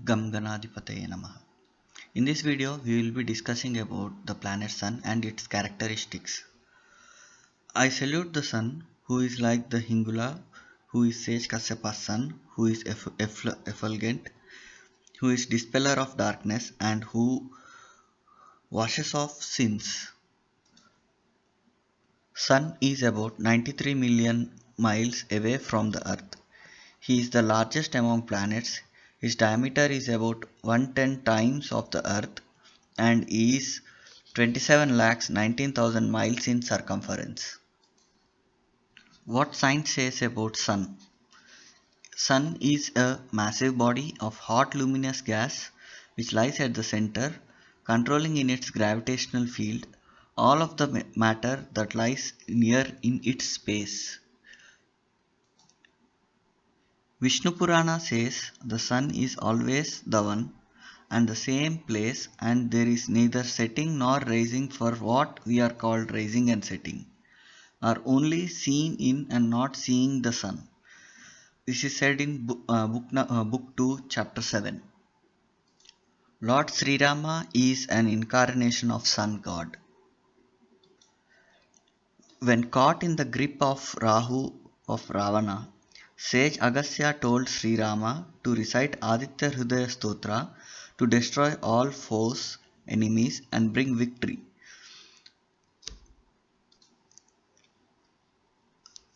Gam Ganadhipataye Namaha. In this video, we will be discussing about the planet Sun and its characteristics. I salute the Sun, who is like the Hingula, who is Sage Kasyapa's son, who is effulgent, who is dispeller of darkness, and who washes off sins. Sun is about 93 million miles away from the Earth. He is the largest among planets. His diameter is about 110 times of the Earth and is 27 lakhs 19,000 miles in circumference. What science says about Sun? Sun is a massive body of hot luminous gas which lies at the center, controlling in its gravitational field all of the matter that lies near in its space. Vishnu Purana says the Sun is always the one and the same place, and there is neither setting nor rising for what we are called rising and setting, are only seen in and not seeing the Sun. This is said in book 2, chapter 7. Lord Sri Rama is an incarnation of Sun God. When caught in the grip of Rahu of Ravana, sage Agastya told Sri Rama to recite Aditya Hridaya Stotra to destroy all foes, enemies, and bring victory.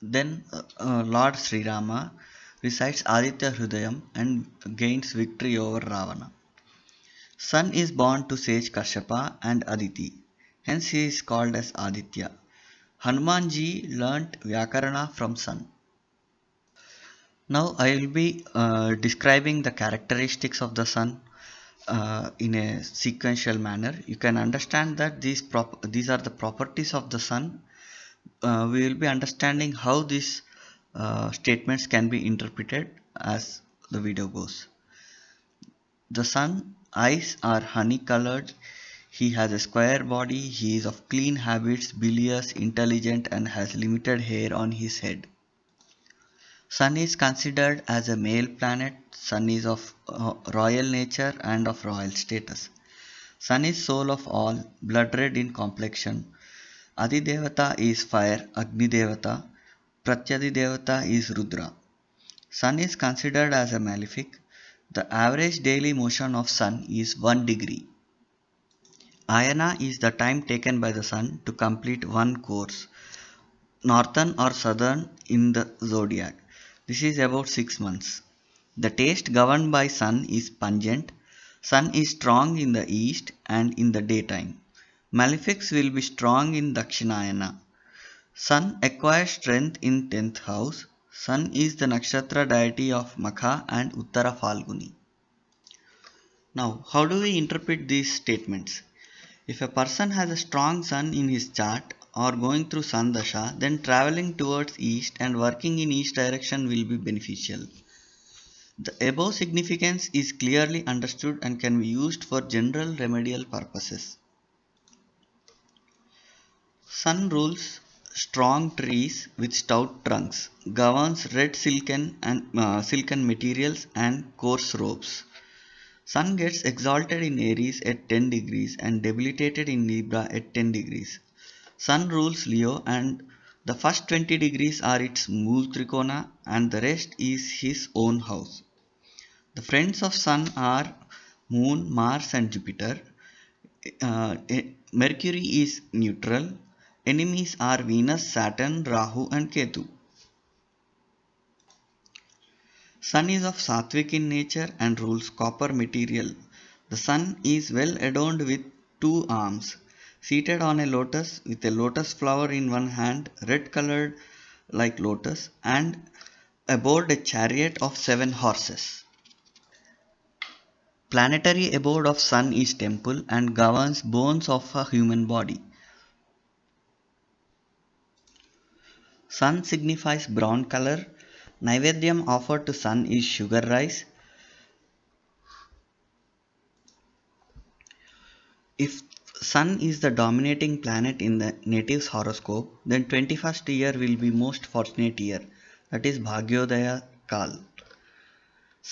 Then Lord Sri Rama recites Aditya Hridayam and gains victory over Ravana. Sun is born to sage Kashyapa and Aditi, hence he is called as Aditya. Hanumanji learnt Vyakarana from Sun. Now I will be describing the characteristics of the Sun in a sequential manner. You can understand that these are the properties of the Sun. We will be understanding how these statements can be interpreted as the video goes. The Sun eyes are honey colored. He has a square body. He is of clean habits, bilious, intelligent, and has limited hair on his head. Sun is considered as a male planet. Sun is of royal nature and of royal status. Sun is soul of all, blood red in complexion. Adi Devata is fire, Agni Devata. Pratyadi Devata is Rudra. Sun is considered as a malefic. The average daily motion of Sun is 1 degree. Ayana is the time taken by the Sun to complete one course, northern or southern in the zodiac. This is about 6 months. The taste governed by Sun is pungent. Sun is strong in the east and in the daytime. Malefics will be strong in Dakshinayana. Sun acquires strength in 10th house. Sun is the nakshatra deity of Makha and Uttara Falguni. Now, how do we interpret these statements? If a person has a strong Sun in his chart or going through Sun Dasha, then traveling towards east and working in each direction will be beneficial. The above significance is clearly understood and can be used for general remedial purposes. Sun rules strong trees with stout trunks, governs red silken materials and coarse ropes. Sun gets exalted in Aries at 10 degrees and debilitated in Libra at 10 degrees. Sun rules Leo and the first 20 degrees are its Mool Trikona and the rest is his own house. The friends of Sun are Moon, Mars and Jupiter. Mercury is neutral. Enemies are Venus, Saturn, Rahu and Ketu. Sun is of Sattvic in nature and rules copper material. The Sun is well adorned with 2 arms, seated on a lotus with a lotus flower in one hand, red colored like lotus, and aboard a chariot of 7 horses. Planetary abode of Sun is temple and governs bones of a human body. Sun signifies brown color. Naivedyam offered to Sun is sugar rice. If Sun is the dominating planet in the native's horoscope, then 21st year will be most fortunate year, that is Bhagyodaya Kal.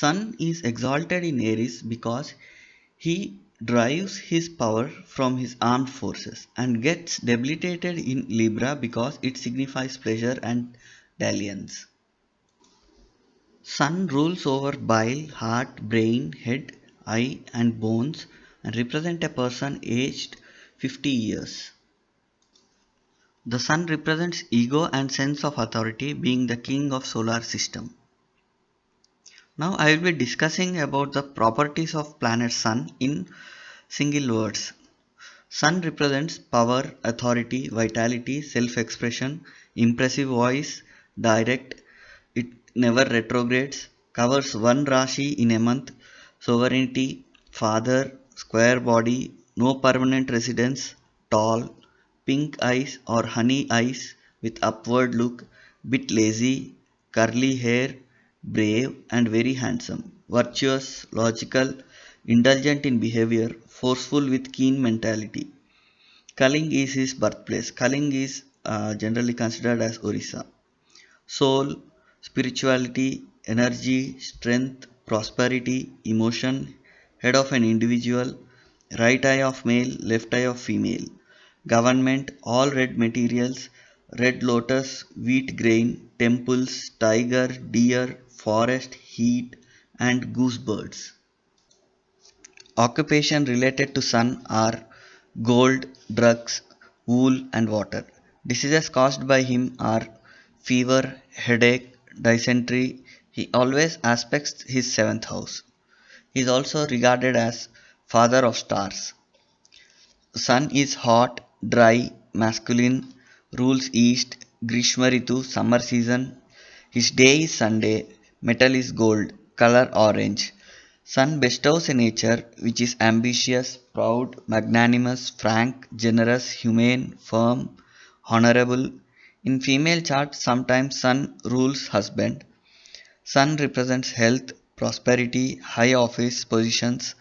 Sun is exalted in Aries because he derives his power from his armed forces and gets debilitated in Libra because it signifies pleasure and dalliance. Sun rules over bile, heart, brain, head, eye, and bones and represent a person aged 50 years. The Sun represents ego and sense of authority, being the king of solar system. Now I will be discussing about the properties of planet Sun in single words. Sun represents power, authority, vitality, self-expression, impressive voice, direct, it never retrogrades, covers one Rashi in a month, sovereignty, father, square body, no permanent residence, tall, pink eyes or honey eyes with upward look, bit lazy, curly hair, brave and very handsome, virtuous, logical, indulgent in behavior, forceful with keen mentality. Kaling is his birthplace. Kaling is generally considered as Orissa. Soul, spirituality, energy, strength, prosperity, emotion, head of an individual, right eye of male, left eye of female. Government, all red materials, red lotus, wheat grain, temples, tiger, deer, forest, heat, and goosebirds. Occupation related to sun are gold, drugs, wool and water. Diseases caused by him are fever, headache, dysentery. He always aspects his seventh house. He is also regarded as father of stars. Sun is hot, dry, masculine, rules east, Grishma Ritu, summer season. His day is Sunday, metal is gold, color orange. Sun bestows a nature which is ambitious, proud, magnanimous, frank, generous, humane, firm, honorable. In female chart, sometimes Sun rules husband. Sun represents health, prosperity, high office positions,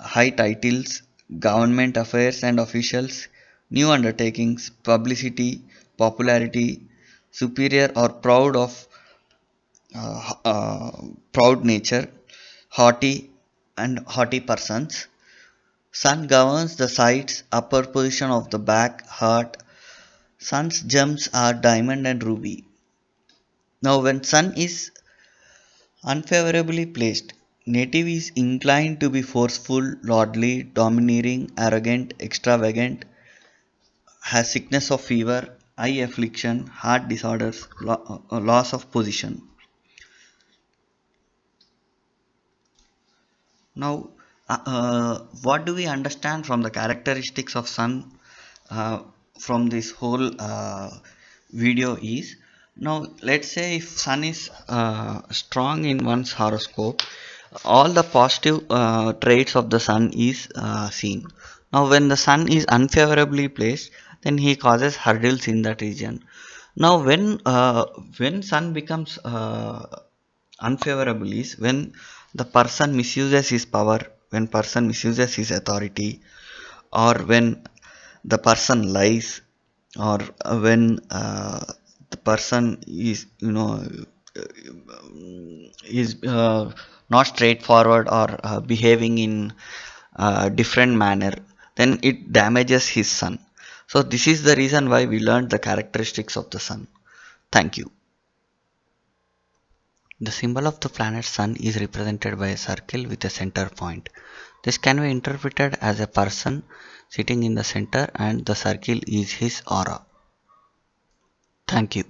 high titles, government affairs and officials, new undertakings, publicity, popularity, superior or uh, uh, proud nature, haughty and haughty persons. Sun governs the sides, upper position of the back, heart. Sun's gems are diamond and ruby. Now, when Sun is unfavorably placed, native is inclined to be forceful, lordly, domineering, arrogant, extravagant, has sickness of fever, eye affliction, heart disorders, loss of position. Now, what do we understand from the characteristics of Sun uh, from this whole video is, now let's say if Sun is strong in one's horoscope, all the positive traits of the Sun is seen. Now, when the Sun is unfavorably placed, then he causes hurdles in that region. Now, when Sun becomes unfavorable is when the person misuses his power, when person misuses his authority, or when the person lies, or when the person is is not straightforward or behaving in different manner, then it damages his Sun. So this is the reason why we learned the characteristics of the Sun. Thank you. The symbol of the planet Sun is represented by a circle with a center point. This can be interpreted as a person sitting in the center and the circle is his aura. Thank you.